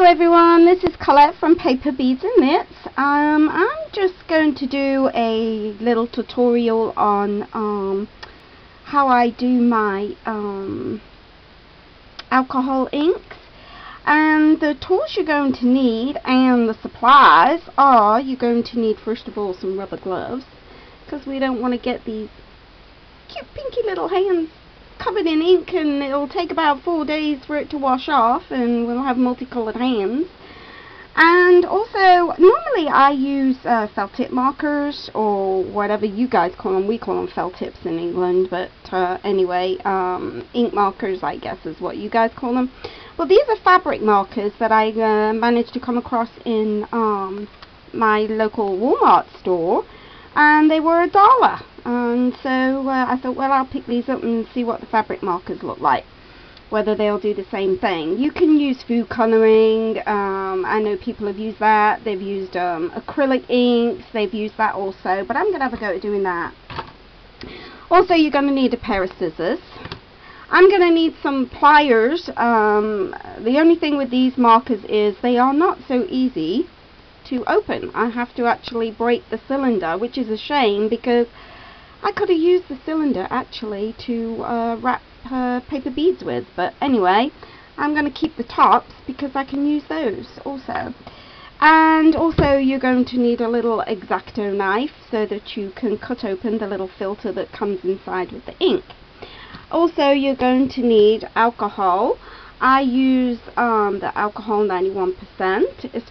everyone, this is Colette from Paper Beads and Knits. I'm just going to do a little tutorial on how I do my alcohol inks. And the tools you're going to need and the supplies are, you're going to need first of all some rubber gloves, because we don't want to get these cute pinky little hands covered in ink, and it'll take about 4 days for it to wash off, and we'll have multicolored hands. And also, normally I use felt tip markers, or whatever you guys call them. We call them felt tips in England, but anyway, ink markers I guess is what you guys call them. Well, these are fabric markers that I managed to come across in my local Walmart store, and they were $1. And so I thought, well, I'll pick these up and see what the fabric markers look like, whether they'll do the same thing. You can use food coloring. I know people have used that. They've used acrylic inks. They've used that also, but I'm going to have a go at doing that. Also, you're going to need a pair of scissors. I'm going to need some pliers. The only thing with these markers is they are not so easy to open. I have to actually break the cylinder, which is a shame, because I could have used the cylinder actually to wrap paper beads with, but anyway, I'm going to keep the tops because I can use those also. And also you're going to need a little X-Acto knife so that you can cut open the little filter that comes inside with the ink. Also, you're going to need alcohol. I use the alcohol 91%. It's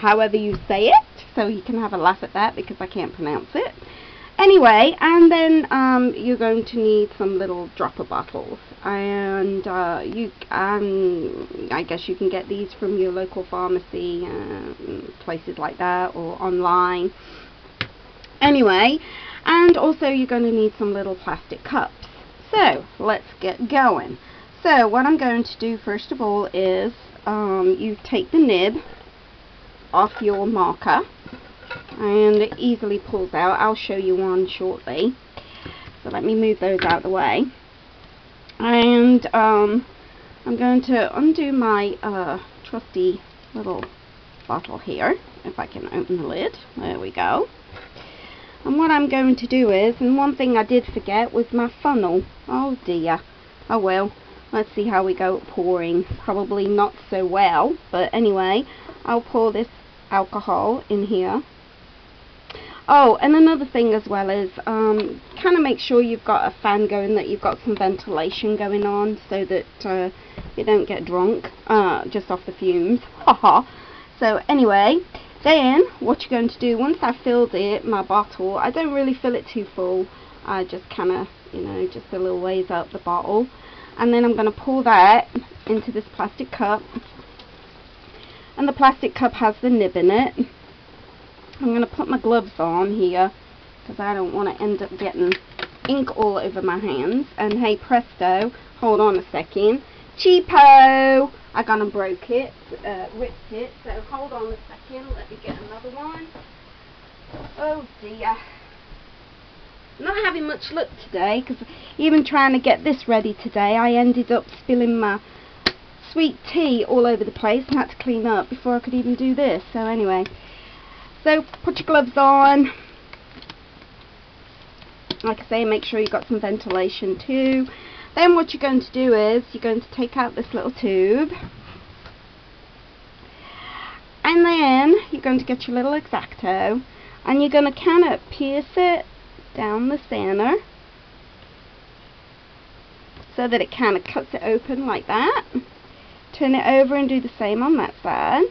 however you say it, so you can have a laugh at that because I can't pronounce it. Anyway, and then you're going to need some little dropper bottles, and I guess you can get these from your local pharmacy, places like that, or online. Anyway, and also you're going to need some little plastic cups. So let's get going. So what I'm going to do first of all is you take the nib off your marker, and it easily pulls out. I'll show you one shortly. So let me move those out of the way. And I'm going to undo my trusty little bottle here, if I can open the lid. There we go. And what I'm going to do is, and one thing I did forget was my funnel. Oh dear. Oh well. Let's see how we go at pouring. Probably not so well, but anyway, I'll pour this alcohol in here. Oh, and another thing as well is kind of make sure you've got a fan going, that you've got some ventilation going on, so that you don't get drunk just off the fumes. Haha. So anyway, then what you're going to do, once I've filled my bottle, I don't really fill it too full. I just kind of, just a little ways up the bottle. And then I'm going to pour that into this plastic cup. And the plastic cup has the nib in it. I'm going to put my gloves on here, because I don't want to end up getting ink all over my hands. And hey presto, hold on a second. Cheapo! I kind of broke it, ripped it, so hold on a second, let me get another one. Oh dear. I'm not having much luck today, because even trying to get this ready today, I ended up spilling my sweet tea all over the place and had to clean up before I could even do this. So anyway, so put your gloves on. Like I say, make sure you've got some ventilation too. Then what you're going to do is, you're going to take out this little tube, and then you're going to get your little X-Acto, and you're going to kind of pierce it down the center so that it kind of cuts it open like that. Turn it over and do the same on that side.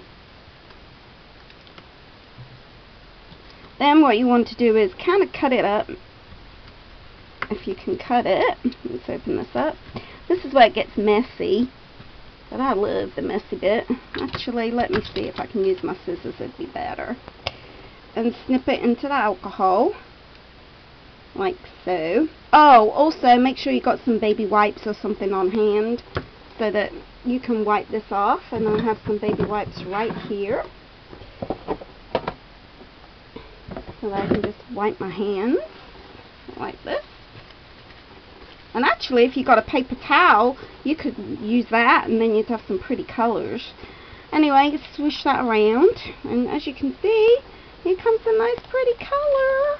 Then what you want to do is kind of cut it up. If you can cut it, let's open this up. This is where it gets messy, but I love the messy bit. Actually, let me see if I can use my scissors, it'd be better. And snip it into the alcohol, like so. Oh, also make sure you got some baby wipes or something on hand, so that you can wipe this off. And I have some baby wipes right here, so that I can just wipe my hands like this. And actually, if you got a paper towel, you could use that, and then you'd have some pretty colors. Anyway, swish that around, and as you can see, here comes a nice pretty color.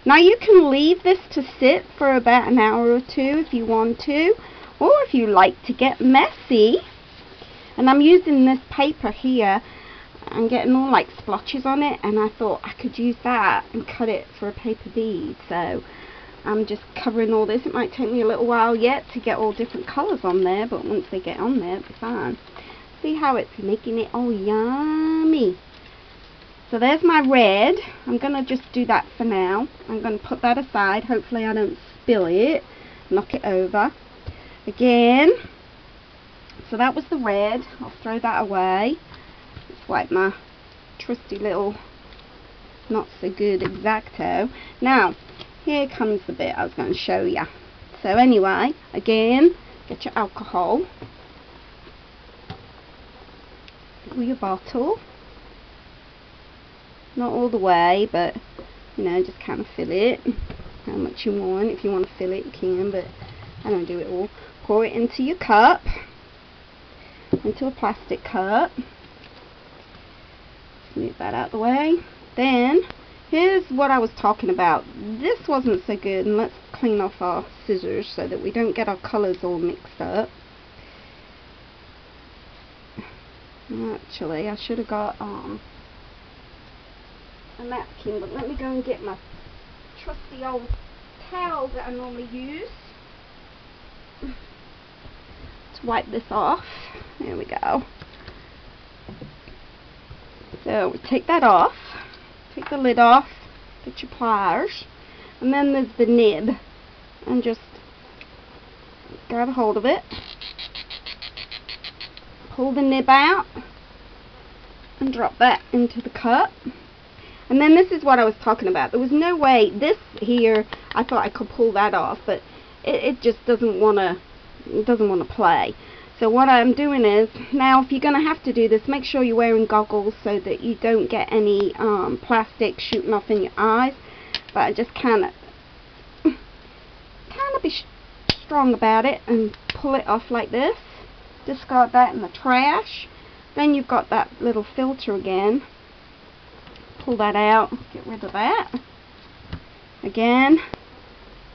Now you can leave this to sit for about an hour or two if you want to, or if you like to get messy. And I'm using this paper here. I'm getting all like splotches on it, and I thought I could use that and cut it for a paper bead. So I'm just covering all this. It might take me a little while yet to get all different colours on there, but once they get on there, it'll be fine. See how it's making it all yummy. So there's my red. I'm going to just do that for now. I'm going to put that aside. Hopefully I don't spill it, knock it over. Again, so that was the red. I'll throw that away. It's like my trusty little not so good X-Acto. Now, here comes the bit I was going to show you. So anyway, again, get your alcohol. Fill your bottle. Not all the way, but, you know, just kind of fill it how much you want. If you want to fill it, you can, but I don't do it all. Pour it into your cup, into a plastic cup. Move that out of the way. Then, here's what I was talking about. This wasn't so good, and let's clean off our scissors so that we don't get our colours all mixed up. Actually, I should have got a napkin, but let me go and get my trusty old towel that I normally use to wipe this off. There we go. So we take that off, take the lid off, get your pliers, and then there's the nib, and just grab a hold of it, pull the nib out, and drop that into the cup. And then this is what I was talking about. There was no way, this here, I thought I could pull that off, but it just doesn't want to play. So what I'm doing is, now if you're going to have to do this, make sure you're wearing goggles so that you don't get any plastic shooting off in your eyes. But I just kind of be strong about it and pull it off like this. Discard that in the trash. Then you've got that little filter again. Pull that out, get rid of that. Again,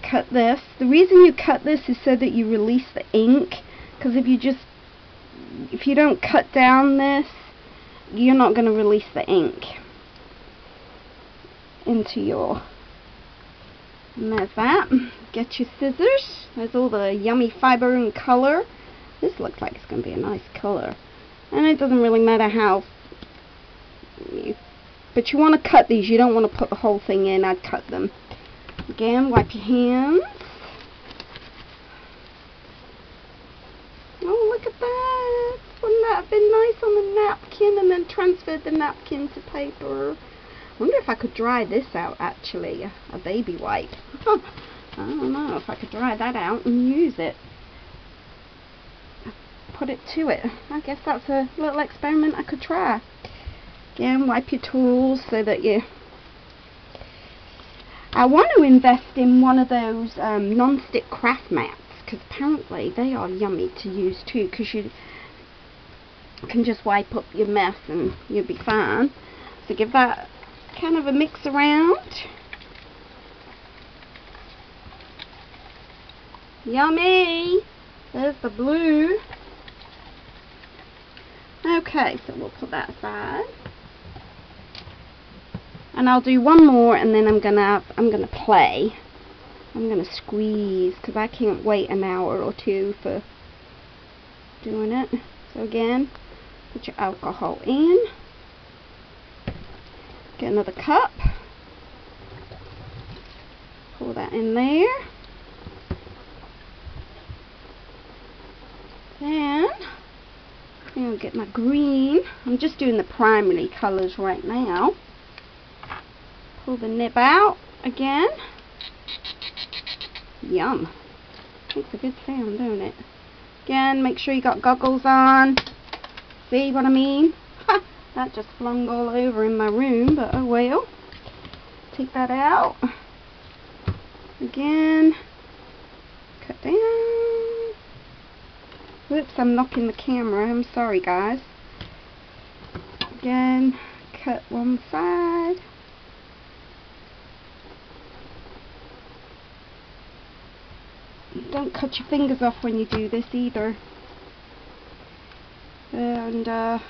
cut this. The reason you cut this is so that you release the ink. Because if you don't cut down this, you're not going to release the ink into your, and there's that. Get your scissors. There's all the yummy fiber and color. This looks like it's going to be a nice color. And it doesn't really matter how, but you want to cut these. You don't want to put the whole thing in. I'd cut them. Again, wipe your hands. Oh, look at that. Wouldn't that have been nice on the napkin, and then transferred the napkin to paper? I wonder if I could dry this out, actually. A baby wipe. I don't know if I could dry that out and use it. Put it to it. I guess that's a little experiment I could try. Again, wipe your tools so that you... I want to invest in one of those non-stick craft mats, because apparently they are yummy to use too, because you can just wipe up your mess and you'll be fine. So give that kind of a mix around. Yummy! There's the blue. Okay, so we'll put that aside. And I'll do one more, and then I'm gonna play. I'm going to squeeze, because I can't wait an hour or two for doing it. So again, put your alcohol in. Get another cup. Pour that in there. Then, I'll get my green. I'm just doing the primary colours right now. Pull the nib out again. Yum. Makes a good sound, don't it? Again, make sure you got goggles on. See what I mean? Ha! That just flung all over in my room, but oh well. Take that out. Again. cut down. Whoops, I'm knocking the camera. I'm sorry, guys. Again, cut one side. Don't cut your fingers off when you do this either. And if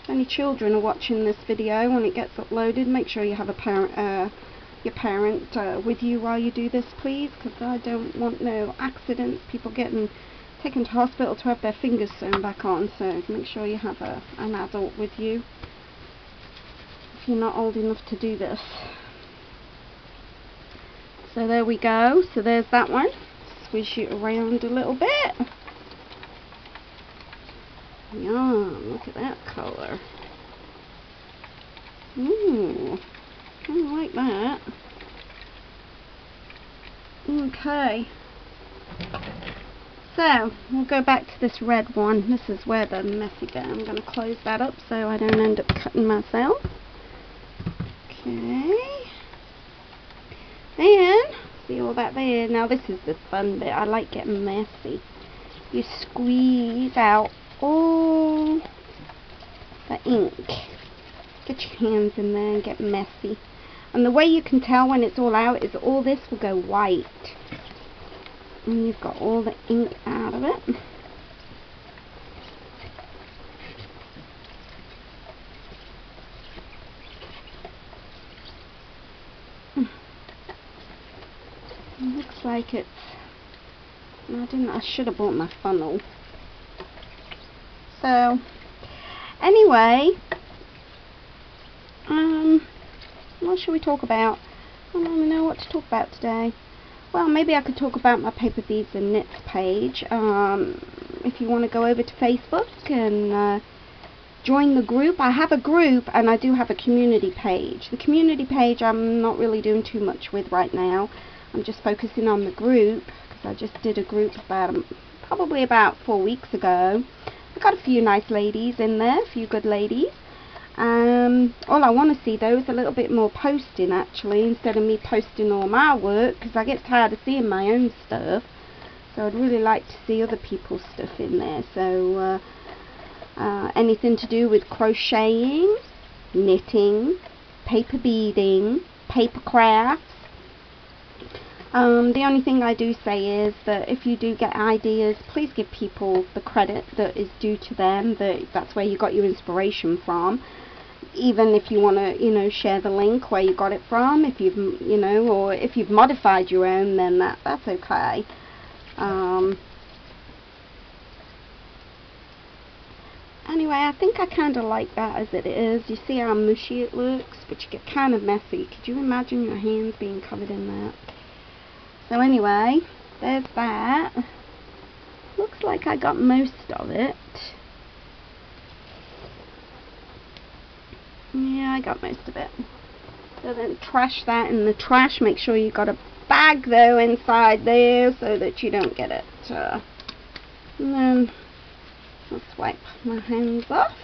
any children are watching this video when it gets uploaded, make sure you have a parent, your parent with you while you do this, please, because I don't want no accidents, people getting taken to hospital to have their fingers sewn back on. So make sure you have an adult with you if you're not old enough to do this. So there we go. So there's that one. Swish it around a little bit. Yum, look at that color. Ooh, I like that. Okay. So, we'll go back to this red one. This is where the messy bit. I'm going to close that up so I don't end up cutting myself. Okay. And, see all that there? Now this is the fun bit. I like getting messy. You squeeze out all the ink. Get your hands in there and get messy. And the way you can tell when it's all out is all this will go white. And you've got all the ink out of it. It looks like it's... I should have bought my funnel. So, anyway, what should we talk about? I don't even know what to talk about today. Well, maybe I could talk about my Paper Beads and Knits page. If you want to go over to Facebook and join the group. I have a group and I do have a community page. The community page I'm not really doing too much with right now. I'm just focusing on the group because I just did a group probably about 4 weeks ago. I got a few nice ladies in there, a few good ladies. All I want to see though is a little bit more posting actually, instead of me posting all my work, because I get tired of seeing my own stuff. So I'd really like to see other people's stuff in there. So anything to do with crocheting, knitting, paper beading, paper crafts. The only thing I do say is that if you do get ideas, please give people the credit that is due to them. That's where you got your inspiration from. Even if you want to, you know, share the link where you got it from, if you've, you know, or if you've modified your own, then that's okay. Anyway, I think I kind of like that as it is. You see how mushy it looks, but you get kind of messy. Could you imagine your hands being covered in that? So anyway, there's that. Looks like I got most of it. Yeah, I got most of it. So then trash that in the trash. Make sure you got a bag though inside there so that you don't get it. And then let's wipe my hands off.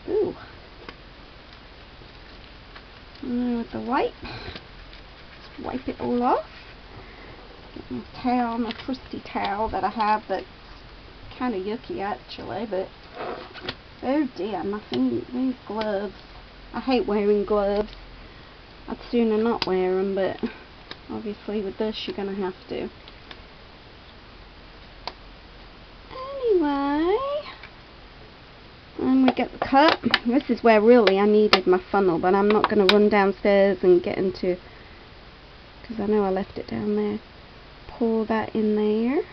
Ooh. And then with the wipe, just wipe it all off. Get my towel, my trusty towel that I have that's kind of yucky actually, but oh dear, these gloves. I hate wearing gloves. I'd sooner not wear them, but obviously with this you're going to have to. Anyway, and we get the cup. This is where really I needed my funnel, but I'm not going to run downstairs and get into, because I know I left it down there. Pour that in there.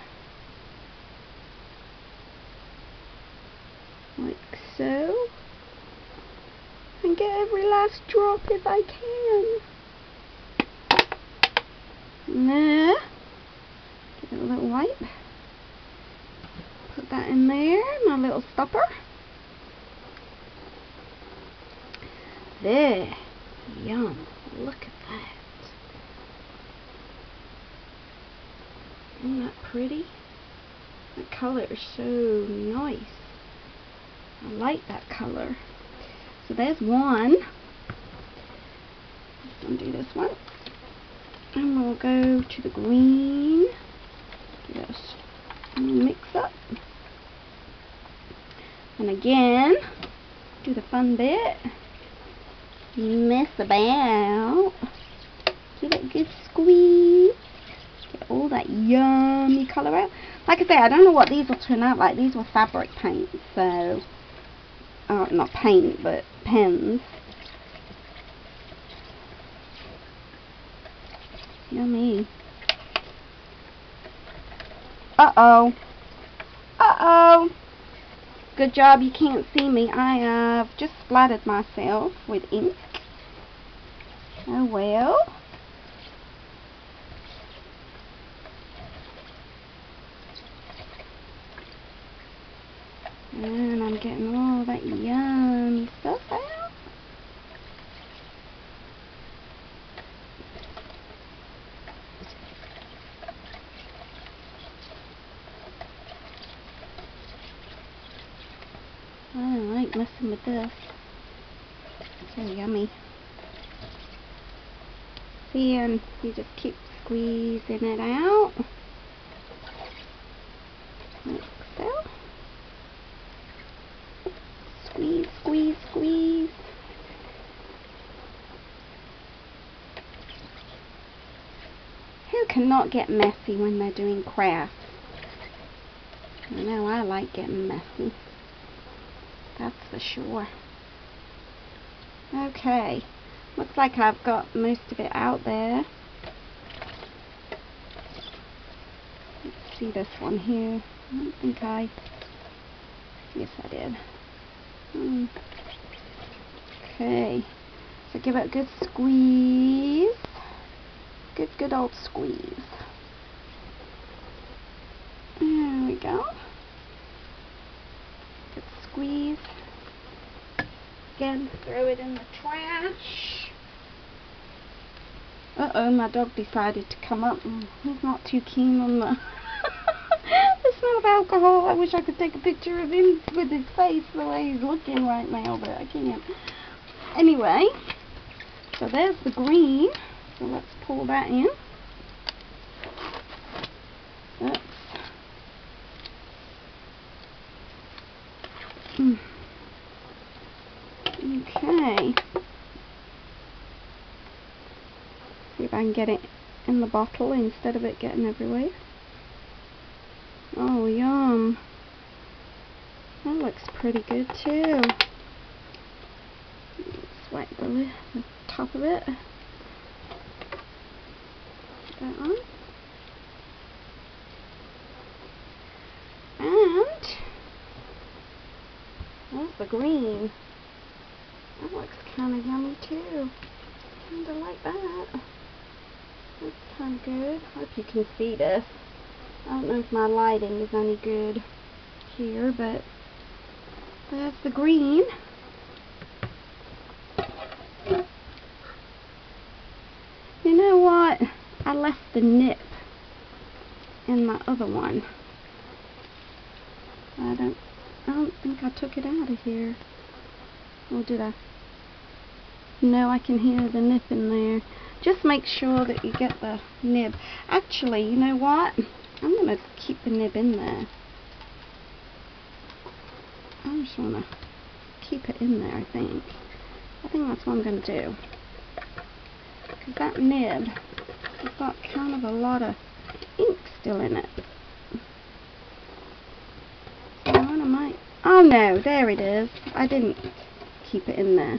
Like so. And get every last drop if I can. And there. Give it a little wipe. Put that in there, my little stopper. There. Yum. Look at that. Isn't that pretty? That colour is so nice. I like that colour. So there's one. Let's undo this one. And we'll go to the green. Just mix up. And again, do the fun bit. Mess about. Give it a good squeeze. Get all that yummy colour out. Like I say, I don't know what these will turn out like. These were fabric paints, so not paint, but pens. Yummy. Uh-oh. Uh-oh. Good job you can't see me. I have just splattered myself with ink. Oh well. And I'm getting all that yummy stuff out. I don't like messing with this. It's so yummy. See, and you just keep squeezing it out. Like so. Squeeze, squeeze, squeeze. Who cannot get messy when they're doing crafts? I know I like getting messy. That's for sure. Okay. Looks like I've got most of it out there. Let's see this one here. I don't think I... Yes, I did. Okay. So give it a good squeeze. Good old squeeze. There we go. Good squeeze. Again, throw it in the trash. Uh-oh, my dog decided to come up. He's not too keen on the smell of alcohol. I wish I could take a picture of him with his face the way he's looking right now, but I can't. Anyway, so there's the green. So let's pull that in. Oops. Okay. See if I can get it in the bottle instead of it getting everywhere. Oh, yum. That looks pretty good too. Swipe the top of it. That on. And there's the green. That looks kind of yummy too. Kind of like that. That's kind of good. I hope you can see this. I don't know if my lighting is any good here, but there's the green. You know what? I left the nip in my other one. I don't think I took it out of here. Or did I? No, I can hear the nip in there. Just make sure that you get the nib. Actually, you know what? I'm going to keep the nib in there. I just want to keep it in there, I think. I think that's what I'm going to do. Because that nib has got kind of a lot of ink still in it. So what I might... Oh no, there it is. I didn't keep it in there.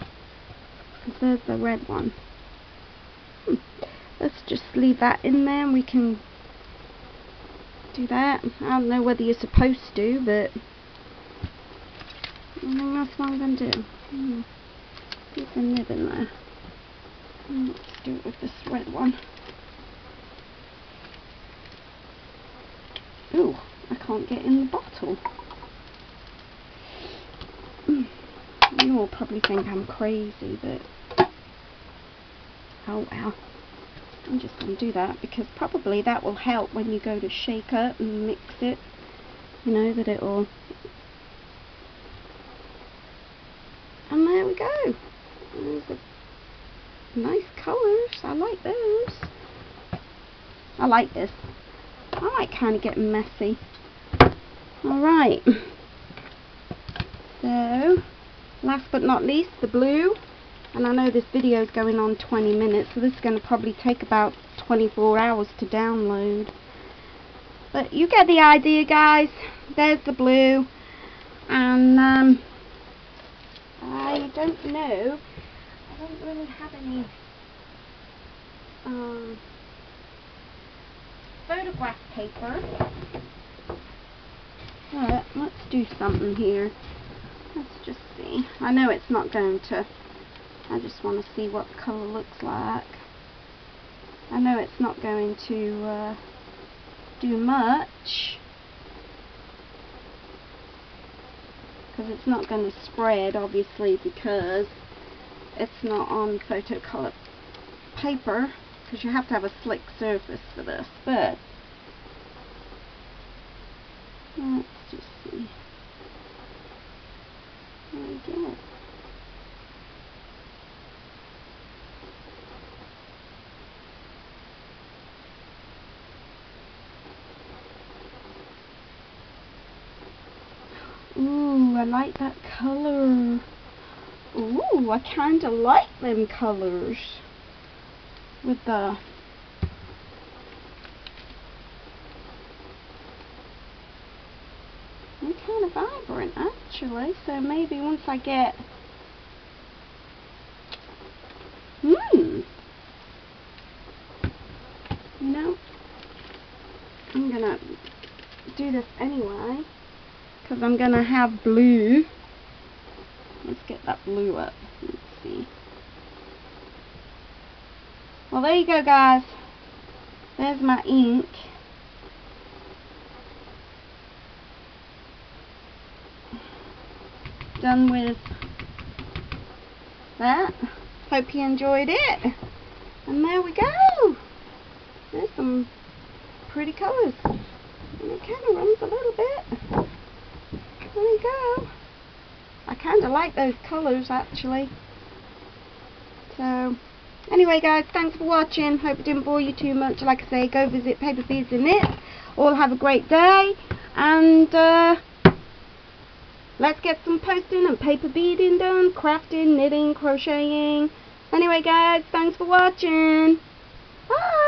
Because there's the red one. Let's just leave that in there and we can do that. I don't know whether you're supposed to, but I think that's what I'm going to do. Keep the nib in there. Let's do it with this red one. Ooh, I can't get in the bottle. You all probably think I'm crazy, but oh well. I'm just going to do that because probably that will help when you go to shake up and mix it. You know, that it will... And there we go. There's the nice colours. I like those. I like this. I like kind of getting messy. Alright. So, last but not least, the blue. And I know this video is going on 20 minutes, so this is going to probably take about 24 hours to download. But you get the idea, guys. There's the blue. And I don't know. I don't really have any photograph paper. But let's do something here. Let's just see. I know it's not going to. I just want to see what the colour looks like. I know it's not going to do much, because it's not going to spread, obviously, because it's not on photocolor paper, because you have to have a slick surface for this. But let's just see. There we go. Ooh, I like that color. Ooh, I kinda like them colors. With the they're kind of vibrant, actually. So maybe once I get you know, I'm gonna do this anyway, because I'm gonna have blue. Let's get that blue up. Let's see. Well, there you go, guys. There's my ink. Done with that. Hope you enjoyed it. And there we go. There's some pretty colours. And it kind of runs a little bit. There you go. I kind of like those colours, actually. So, anyway, guys, thanks for watching. Hope it didn't bore you too much. Like I say, go visit Paper Beads and Knits. All have a great day. And let's get some posting and paper beading done. Crafting, knitting, crocheting. Anyway, guys, thanks for watching. Bye.